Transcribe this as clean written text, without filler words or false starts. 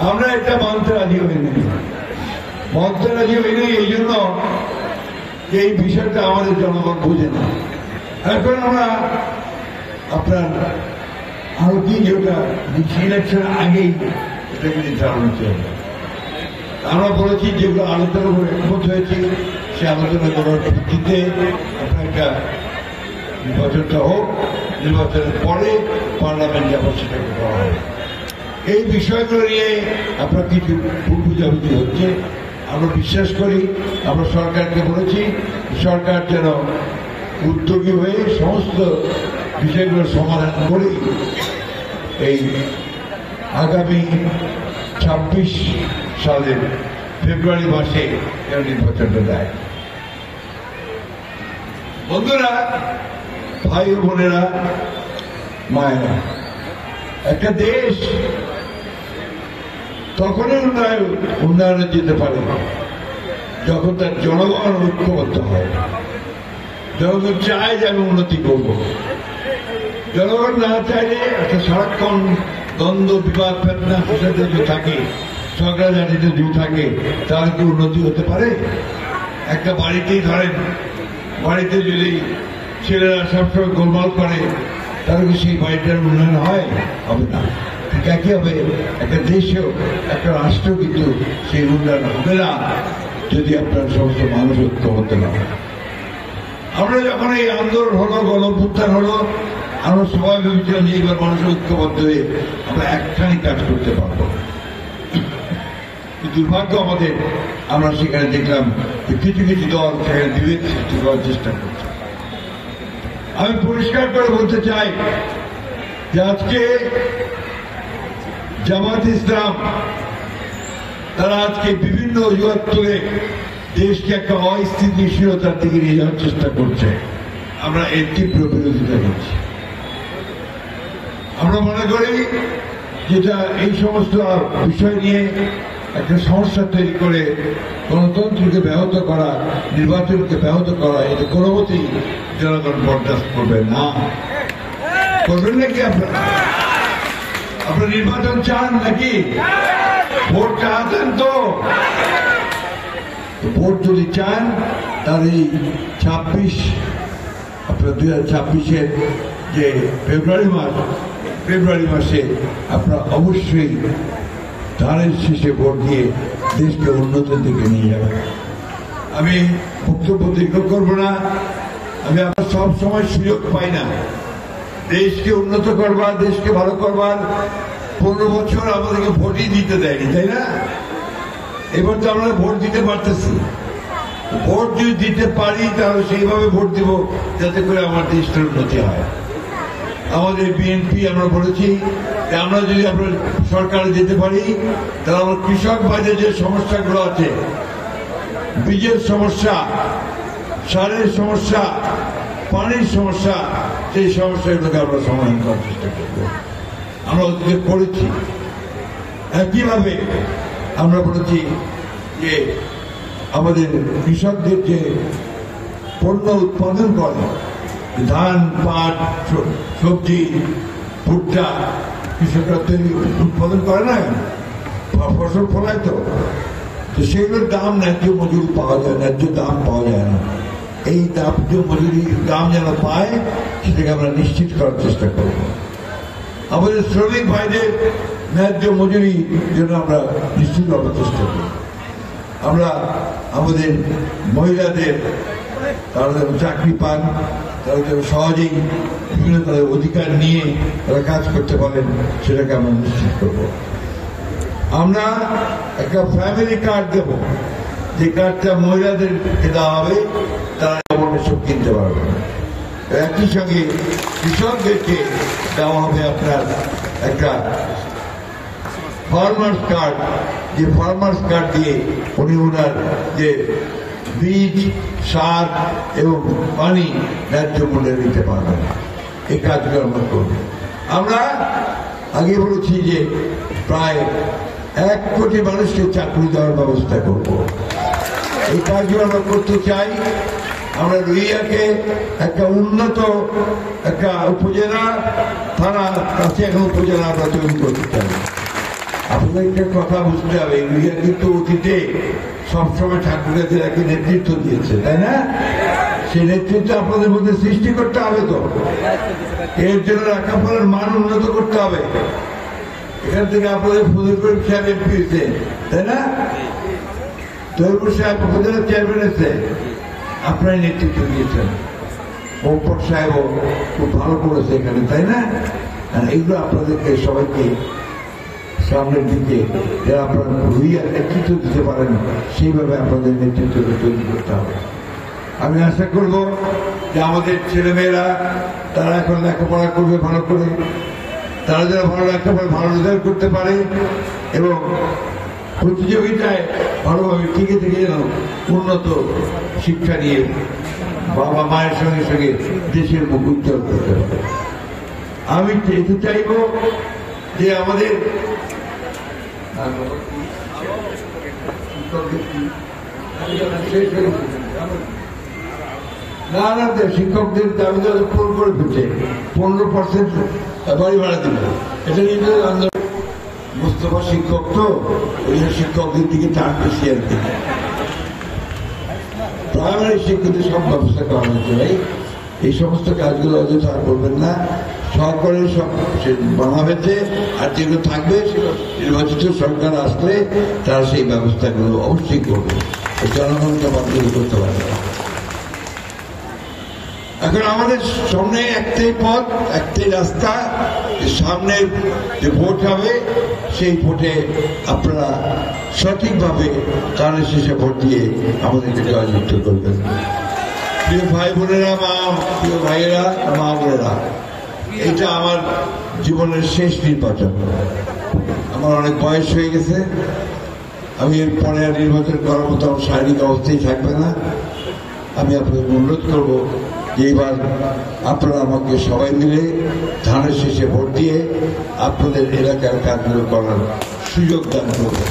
আমরা এটা মানতে রাজি হইনি, মানতে রাজি হইনি এই জন্য এই বিষয়টা আমাদের জনগণ বুঝে না। এখন আমরা আপনার আরো কি যেটা ইলেকশন আগেই এটাকে নির্ধারণ হচ্ছে, আমরা বলেছি যেগুলো আলোচনা করে একমত হয়েছে সে আলোচনা করার ভিত্তিতে আপনার একটা নির্বাচনটা হোক, নির্বাচনের পরে পার্লামেন্টে আবার সেটাকে করা হবে। এই বিষয়গুলো নিয়ে আপনার কিছু ভুল বুঝাবুঝি হচ্ছে। আমরা বিশ্বাস করি, আমরা সরকারকে বলেছি সরকার যেন উদ্যোগী হয়ে সমস্ত বিষয়গুলোর সমাধান করে এই আগামী 26 সালের ফেব্রুয়ারি মাসে নির্বাচনটা দেয়। বন্ধুরা, ভাই ও বোনেরা, মায়েরা, একটা দেশ তখনই উন্নয়নে যেতে পারে যখন তার জনগণ ঐক্যবদ্ধ হয়। জনগণ চায় যে আমি উন্নতি করব, জনগণ না চাইলে একটা সারাক্ষণ দ্বন্দ্ব বিবাদ ফেতনা সোসাইটি যদি থাকে, ঝগড়াঝাটিতে যদি থাকে, তাহলে কি উন্নতি হতে পারে? একটা বাড়িতেই ধরেন, বাড়িতে যদি ছেলেরা সবসময় গোলমাল করে তাহলে কি সেই বাড়িটার উন্নয়ন হয়? হবে না। ঠিক একই হবে একটা দেশেও, একটা রাষ্ট্র কিন্তু সেই উন্নয়ন হবে না যদি আপনার সমস্ত মানুষ ঐক্যবদ্ধ না হয়। আমরা যখন এই আন্দোলন হলো, গণঅভ্যুত্থান হলো, আমরা সবাই ভেবেছিলাম যে এবার মানুষ ঐক্যবদ্ধ হয়ে আমরা একখানি কাজ করতে পারবো। দুর্ভাগ্য আমাদের, আমরা সেখানে দেখলাম যে কিছু কিছু দল সেখানে বিভেদ সৃষ্টি করার চেষ্টা করছে। আমি পরিষ্কার করে বলতে চাই যে আজকে জামাত ইসলাম তারা আজকে বিভিন্ন অজুহাত তুলে দেশকে একটা অস্থিতিশীলতার দিকে নিয়ে যাওয়ার চেষ্টা করছে। আমরা এর তীব্র বিরোধিতা করছি। আমরা মনে করি যেটা এই সমস্ত বিষয় নিয়ে একটা সমস্যা তৈরি করে গণতন্ত্রকে ব্যাহত করা, নির্বাচনকে ব্যাহত করা, এটা কোনো মতেই জনগণ বরদাস্ত করবে না। করবেন নাকি আপনারা? আপনারা নির্বাচন চান নাকি? ভোট চাচ্ছেন তো? ভোট যদি চান তাহলে এই 26 আপনার 2026-এর যে ফেব্রুয়ারি মাসে আপনারা অবশ্যই ধানের শীষে ভোট দিয়ে দেশকে উন্নতির দিকে নিয়ে যাবেন। আমি বক্তব্য দীর্ঘ করব না। আমি আবার সব সময় সুযোগ পাই না দেশকে উন্নত করবার, দেশকে ভালো করবার। 15 বছর আমাদেরকে ভোটই দিতে দেয়নি, তাই না? এবার তো আমরা ভোট দিতে পারতেছি। ভোট যদি দিতে পারি তাহলে সেইভাবে ভোট দিব যাতে করে আমার দেশটার উন্নতি হয়। আমাদের বিএনপি আমরা বলেছি যে আমরা যদি আপনার সরকারে যেতে পারি তাহলে আমার কৃষক বাজারে যে সমস্যাগুলো আছে, বীজের সমস্যা, সারের সমস্যা, পানির সমস্যা, সেই সমস্যাগুলোকে আমরা সমাধান করার চেষ্টা করব। আমরা ওদিকে করেছি। একইভাবে আমরা বলেছি যে আমাদের কৃষকদের যে পণ্য উৎপাদন করে, ধান, পাট, সবজি, ভুট্টা, কৃষকরা উৎপাদন করে না, ফসল ফলায় তো সেগুলোর দাম ন্যায্য মজুরি পাওয়া যায়, ন্যায্য দাম পাওয়া যায় না। এই ন্যায্য মজুরির দাম যেন পায় সেটাকে আমরা নিশ্চিত করার চেষ্টা করব। আমাদের শ্রমিক ভাইদের ন্যায্য মজুরি যেন আমরা নিশ্চিত করার চেষ্টা করব। আমরা আমাদের মহিলাদের তারা যেন চাকরি পান, তারা যেন সহজেই বিভিন্ন তাদের অধিকার নিয়ে তারা কাজ করতে পারেন, সেটাকে আমরা নিশ্চিত করব। আমরা একটা ফ্যামিলি কার্ড দেব, যে কার্ডটা মহিলাদেরকে দেওয়া হবে, তারা সব কিনতে পারবে। একই সঙ্গে কৃষকদেরকে দেওয়া হবে আপনার একটা ফার্মার্স কার্ড, যে ফার্মার্স কার্ড দিয়ে উনি ওনার যে বীজ, সার এবং পানি ন্যায্য মূল্যে নিতে পারবেন। এই কাজগুলো আমরা করব। আমরা আগে বলেছি যে প্রায় 1 কোটি মানুষকে চাকরি দেওয়ার ব্যবস্থা করব। এই কাজগুলো আমরা করতে চাই। আমরা রুইয়াকে একটা উন্নত একটা উপজেলা, থানা কাছে একটা উপজেলা আমরা তৈরি করতে চাই। আপনি আপনাদের একটা কথা বুঝতে হবে, এগুলিয়া কিন্তু অতীতে সবসময় ঠাকুরের কাছে নেতৃত্ব দিয়েছে, তাই না? সেই নেতৃত্ব আপনাদের মধ্যে সৃষ্টি করতে হবে। তো এর জন্য লেখাপড়ার মান উন্নত করতে হবে। এখান থেকে আপনাদের ফজল করিম সাহেব এমপি হয়েছে, তাই না? তৈমুর সাহেব উপজেলার চেয়ারম্যান হয়েছে, আপনারাই নেতৃত্ব দিয়েছেন। মোহাম্মদ সাহেবও খুব ভালো করেছে এখানে, তাই না? আর এইগুলো আপনাদেরকে সবাইকে সামনের দিকে যারা আপনারা ভুইয়া নেতৃত্ব দিতে পারেন সেইভাবে আপনাদের নেতৃত্বকে তৈরি করতে হবে। আমি আশা করব যে আমাদের ছেলেমেয়েরা তারা এখন লেখাপড়া করবে ভালো করে, তারা যারা ভালো লেখাপড়া ভালো রেজাল্ট করতে পারে এবং প্রতিযোগিতায় ভালোভাবে টিকে থেকে যেন উন্নত শিক্ষা নিয়ে বাবা মায়ের সঙ্গে সঙ্গে দেশের মুখ উজ্জ্বল করতে পারে। আমি এতে চাইব যে আমাদের না না শিক্ষকদের দাবি দাবি পূরণ করে ফেলছে, 15% বাড়ি ভাড়া দিবে। এটা নিয়ে আন্দোলন মোস্তফা শিক্ষক, তো ওই শিক্ষকদের দিকে চাপ বেশি আর কি। প্রাইমারি শিক্ষকদের সব ব্যবস্থা করা হয়েছে ভাই, এই সমস্ত কাজগুলো অযথা করবেন না। সরকারের সব বানা হয়েছে, আর যেগুলো থাকবে সেগুলো নির্বাচিত সরকার আসলে তারা সেই ব্যবস্থাগুলো অবশ্যই করবে, জনগণকে বাধ্য করতে পারবে। এখন আমাদের সামনে একটাই পথ, একটাই রাস্তা। সামনের যে ভোট হবে সেই ভোটে আপনারা সঠিকভাবে কানের শেষে ভোট দিয়ে আমাদেরকে জয়যুক্ত করবেন। প্রিয় ভাই বোনেরা, প্রিয় ভাইয়েরা, মা বোনেরা, এটা আমার জীবনের শেষ নির্বাচন। আমার অনেক বয়স হয়ে গেছে, আমি এর পরে আর নির্বাচন করার মতো আমার শারীরিক অবস্থায় থাকবে না। আমি আপনাদের অনুরোধ করবো যে এবার আপনারা আমাকে সবাই মিলে ধানের শেষে ভোট দিয়ে আপনাদের এলাকার কাজগুলো করার সুযোগ দান করবেন।